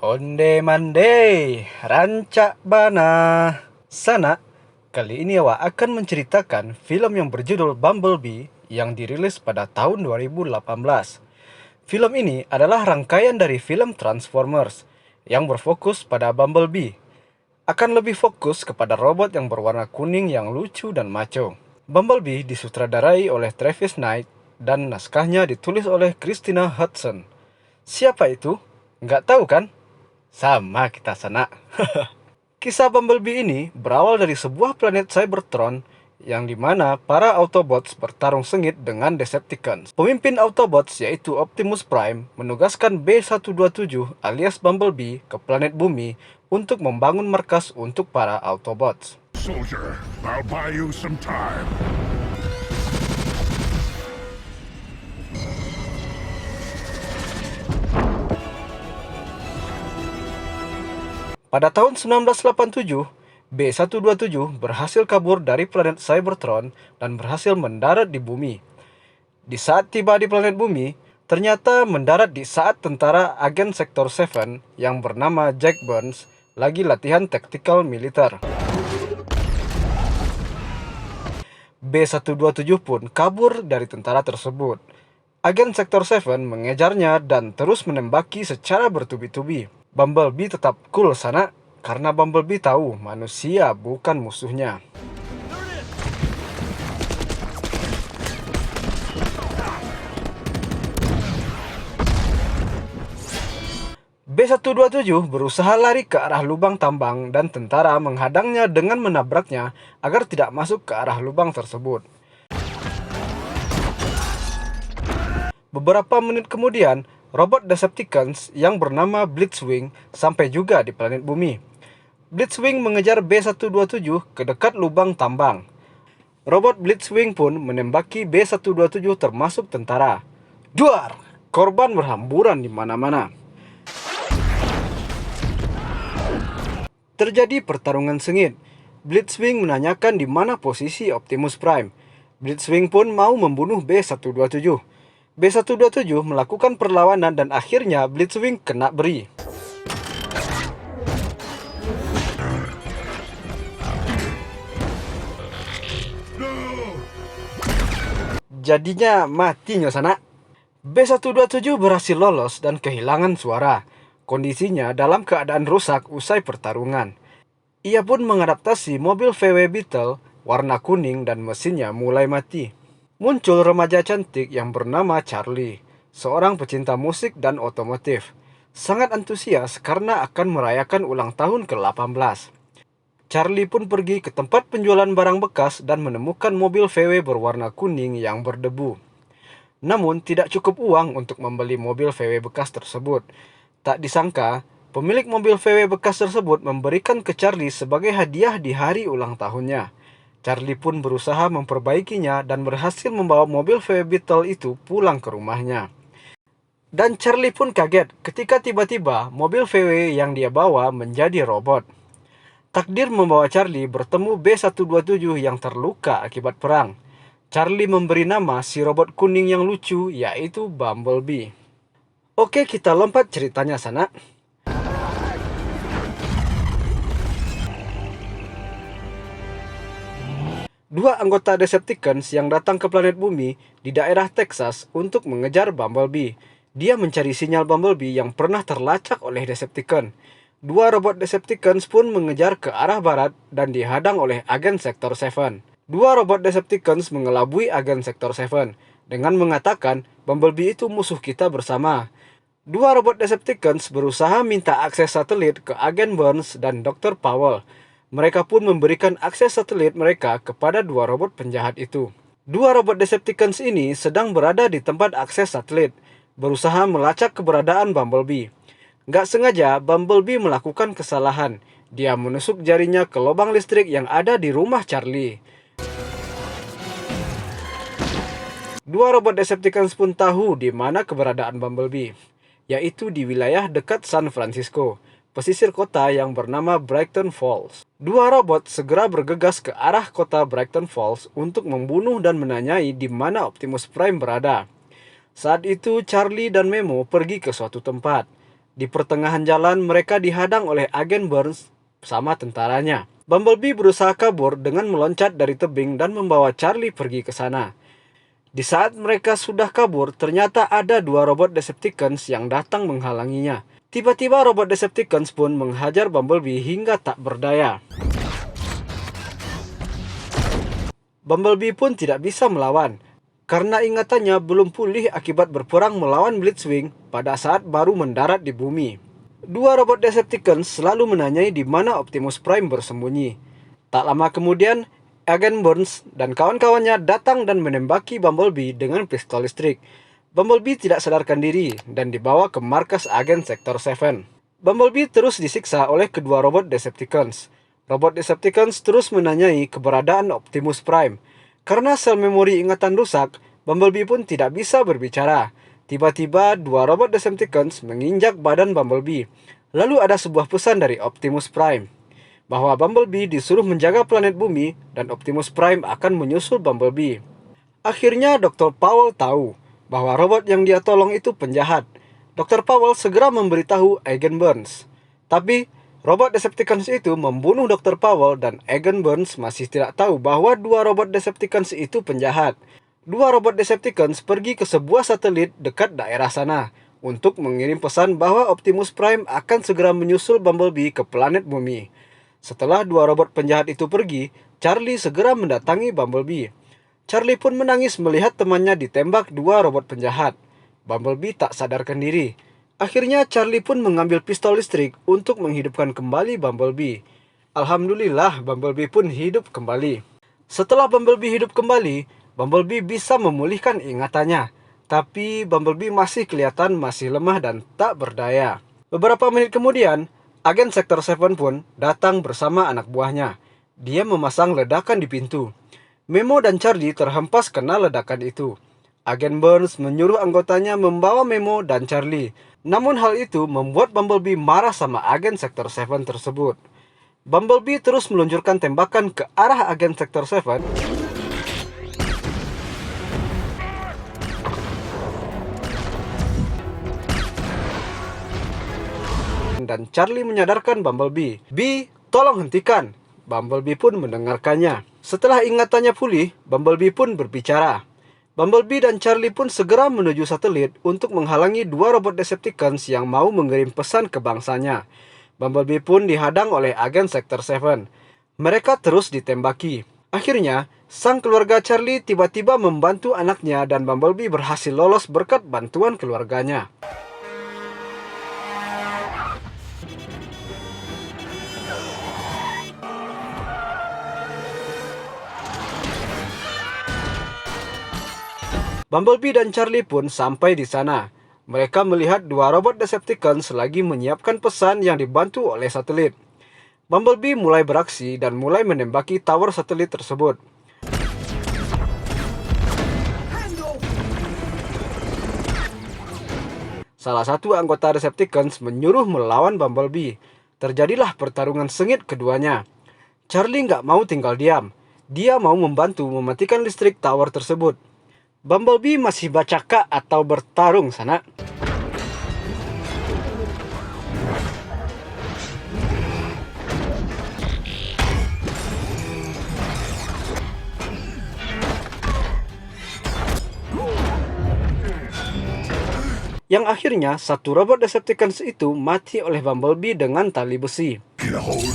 Onde mande, rancak bana. Sana, kali ini Wak akan menceritakan film yang berjudul Bumblebee yang dirilis pada tahun 2018. Film ini adalah rangkaian dari film Transformers yang berfokus pada Bumblebee. Akan lebih fokus kepada robot yang berwarna kuning yang lucu dan maco. Bumblebee disutradarai oleh Travis Knight dan naskahnya ditulis oleh Christina Hodson. Siapa itu? Nggak tahu kan? Sama kita sana. Kisah Bumblebee ini berawal dari sebuah planet Cybertron yang dimana para Autobots bertarung sengit dengan Decepticons. Pemimpin Autobots yaitu Optimus Prime menugaskan B-127 alias Bumblebee ke planet Bumi untuk membangun markas untuk para Autobots. Soldier, I'll buy you some time. Pada tahun 1987, B-127 berhasil kabur dari planet Cybertron dan berhasil mendarat di bumi. Di saat tiba di planet bumi, ternyata mendarat di saat tentara agen Sektor 7 yang bernama Jack Burns lagi latihan taktikal militer. B-127 pun kabur dari tentara tersebut. Agen Sektor 7 mengejarnya dan terus menembaki secara bertubi-tubi. Bumblebee tetap cool sana, karena Bumblebee tahu manusia bukan musuhnya. B-127 berusaha lari ke arah lubang tambang dan tentara menghadangnya dengan menabraknya agar tidak masuk ke arah lubang tersebut. Beberapa menit kemudian, robot Decepticons yang bernama Blitzwing sampai juga di planet bumi. Blitzwing mengejar B-127 ke dekat lubang tambang. Robot Blitzwing pun menembaki B-127 termasuk tentara. Duar! Korban berhamburan di mana-mana. Terjadi pertarungan sengit. Blitzwing menanyakan di mana posisi Optimus Prime. Blitzwing pun mau membunuh B-127. B-127 melakukan perlawanan dan akhirnya Blitzwing kena beri. Jadinya mati nyosana. B-127 berhasil lolos dan kehilangan suara. Kondisinya dalam keadaan rusak usai pertarungan. Ia pun mengadaptasi mobil VW Beetle warna kuning dan mesinnya mulai mati. Muncul remaja cantik yang bernama Charlie, seorang pecinta musik dan otomotif. Sangat antusias karena akan merayakan ulang tahun ke-18. Charlie pun pergi ke tempat penjualan barang bekas dan menemukan mobil VW berwarna kuning yang berdebu. Namun tidak cukup uang untuk membeli mobil VW bekas tersebut. Tak disangka, pemilik mobil VW bekas tersebut memberikan ke Charlie sebagai hadiah di hari ulang tahunnya. Charlie pun berusaha memperbaikinya dan berhasil membawa mobil VW Beetle itu pulang ke rumahnya. Dan Charlie pun kaget ketika tiba-tiba mobil VW yang dia bawa menjadi robot. Takdir membawa Charlie bertemu B-127 yang terluka akibat perang. Charlie memberi nama si robot kuning yang lucu yaitu Bumblebee. Oke, kita lompat ceritanya sana. Dua anggota Decepticons yang datang ke planet bumi di daerah Texas untuk mengejar Bumblebee. Dia mencari sinyal Bumblebee yang pernah terlacak oleh Decepticon. Dua robot Decepticons pun mengejar ke arah barat dan dihadang oleh agen Sektor 7. Dua robot Decepticons mengelabui agen Sektor 7 dengan mengatakan Bumblebee itu musuh kita bersama. Dua robot Decepticons berusaha minta akses satelit ke agen Burns dan Dr. Powell. Mereka pun memberikan akses satelit mereka kepada dua robot penjahat itu. Dua robot Decepticons ini sedang berada di tempat akses satelit, berusaha melacak keberadaan Bumblebee. Gak sengaja, Bumblebee melakukan kesalahan. Dia menusuk jarinya ke lubang listrik yang ada di rumah Charlie. Dua robot Decepticons pun tahu di mana keberadaan Bumblebee, yaitu di wilayah dekat San Francisco, pesisir kota yang bernama Brighton Falls. Dua robot segera bergegas ke arah kota Brighton Falls untuk membunuh dan menanyai di mana Optimus Prime berada. Saat itu Charlie dan Memo pergi ke suatu tempat. Di pertengahan jalan mereka dihadang oleh agen Burns bersama tentaranya. Bumblebee berusaha kabur dengan meloncat dari tebing dan membawa Charlie pergi ke sana. Di saat mereka sudah kabur, ternyata ada dua robot Decepticons yang datang menghalanginya. Tiba-tiba robot Decepticons pun menghajar Bumblebee hingga tak berdaya. Bumblebee pun tidak bisa melawan, karena ingatannya belum pulih akibat berperang melawan Blitzwing pada saat baru mendarat di bumi. Dua robot Decepticons selalu menanyai di mana Optimus Prime bersembunyi. Tak lama kemudian, Agen Burns dan kawan-kawannya datang dan menembaki Bumblebee dengan pistol listrik. Bumblebee tidak sadarkan diri dan dibawa ke markas agen Sektor 7. Bumblebee terus disiksa oleh kedua robot Decepticons. Robot Decepticons terus menanyai keberadaan Optimus Prime. Karena sel memori ingatan rusak, Bumblebee pun tidak bisa berbicara. Tiba-tiba dua robot Decepticons menginjak badan Bumblebee. Lalu ada sebuah pesan dari Optimus Prime bahwa Bumblebee disuruh menjaga planet bumi dan Optimus Prime akan menyusul Bumblebee. Akhirnya Dr. Powell tahu bahwa robot yang dia tolong itu penjahat. Dr. Powell segera memberitahu Agen Burns. Tapi robot Decepticons itu membunuh Dr. Powell dan Agen Burns masih tidak tahu bahwa dua robot Decepticons itu penjahat. Dua robot Decepticons pergi ke sebuah satelit dekat daerah sana untuk mengirim pesan bahwa Optimus Prime akan segera menyusul Bumblebee ke planet bumi. Setelah dua robot penjahat itu pergi, Charlie segera mendatangi Bumblebee. Charlie pun menangis melihat temannya ditembak dua robot penjahat. Bumblebee tak sadarkan diri. Akhirnya Charlie pun mengambil pistol listrik untuk menghidupkan kembali Bumblebee. Alhamdulillah, Bumblebee pun hidup kembali. Setelah Bumblebee hidup kembali, Bumblebee bisa memulihkan ingatannya. Tapi Bumblebee masih kelihatan masih lemah dan tak berdaya. Beberapa menit kemudian, agen Sektor 7 pun datang bersama anak buahnya. Dia memasang ledakan di pintu. Memo dan Charlie terhempas kena ledakan itu. Agen Burns menyuruh anggotanya membawa Memo dan Charlie. Namun hal itu membuat Bumblebee marah sama agen Sektor 7 tersebut. Bumblebee terus meluncurkan tembakan ke arah agen Sektor 7. Dan Charlie menyadarkan Bumblebee. "B, tolong hentikan." Bumblebee pun mendengarkannya. Setelah ingatannya pulih, Bumblebee pun berbicara. Bumblebee dan Charlie pun segera menuju satelit untuk menghalangi dua robot Decepticons yang mau mengirim pesan ke bangsanya. Bumblebee pun dihadang oleh agen Sektor 7. Mereka terus ditembaki. Akhirnya, sang keluarga Charlie tiba-tiba membantu anaknya dan Bumblebee berhasil lolos berkat bantuan keluarganya. Bumblebee dan Charlie pun sampai di sana. Mereka melihat dua robot Decepticons lagi menyiapkan pesan yang dibantu oleh satelit. Bumblebee mulai beraksi dan mulai menembaki tower satelit tersebut. Salah satu anggota Decepticons menyuruh melawan Bumblebee. Terjadilah pertarungan sengit keduanya. Charlie nggak mau tinggal diam. Dia mau membantu mematikan listrik tower tersebut. Bumblebee masih bacaka atau bertarung sana. Yang akhirnya satu robot Decepticons itu mati oleh Bumblebee dengan tali besi. Get a hold.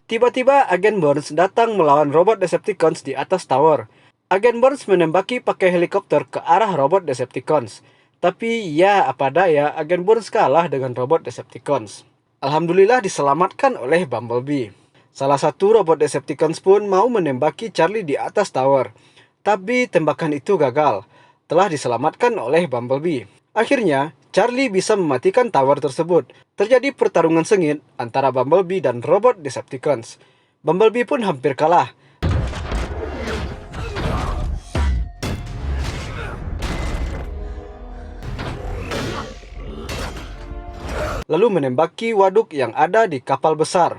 Tiba-tiba agen Burns datang melawan robot Decepticons di atas tower. Agen Burns menembaki pakai helikopter ke arah robot Decepticons. Tapi ya apa daya, agen Burns kalah dengan robot Decepticons. Alhamdulillah diselamatkan oleh Bumblebee. Salah satu robot Decepticons pun mau menembaki Charlie di atas tower. Tapi tembakan itu gagal. Telah diselamatkan oleh Bumblebee. Akhirnya, Charlie bisa mematikan tower tersebut. Terjadi pertarungan sengit antara Bumblebee dan robot Decepticons. Bumblebee pun hampir kalah. Lalu menembaki waduk yang ada di kapal besar.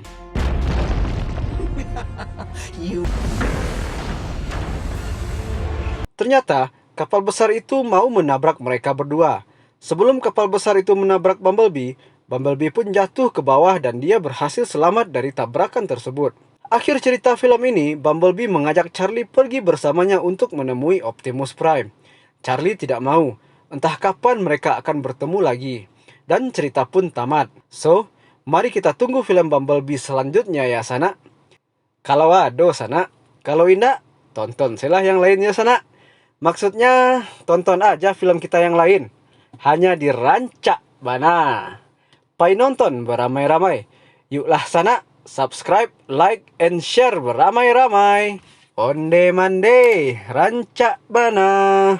Ternyata, kapal besar itu mau menabrak mereka berdua. Sebelum kapal besar itu menabrak Bumblebee, Bumblebee pun jatuh ke bawah dan dia berhasil selamat dari tabrakan tersebut. Akhir cerita film ini, Bumblebee mengajak Charlie pergi bersamanya untuk menemui Optimus Prime. Charlie tidak mau, entah kapan mereka akan bertemu lagi. Dan cerita pun tamat. So, mari kita tunggu film Bumblebee selanjutnya ya Sana. Kalau ada Sana, kalau indah, tonton silah yang lainnya Sana. Maksudnya, tonton aja film kita yang lain. Hanya di Rancak Bana. Pai nonton beramai-ramai. Yuklah Sana, subscribe, like, and share beramai-ramai. Onde mande, Rancak Bana.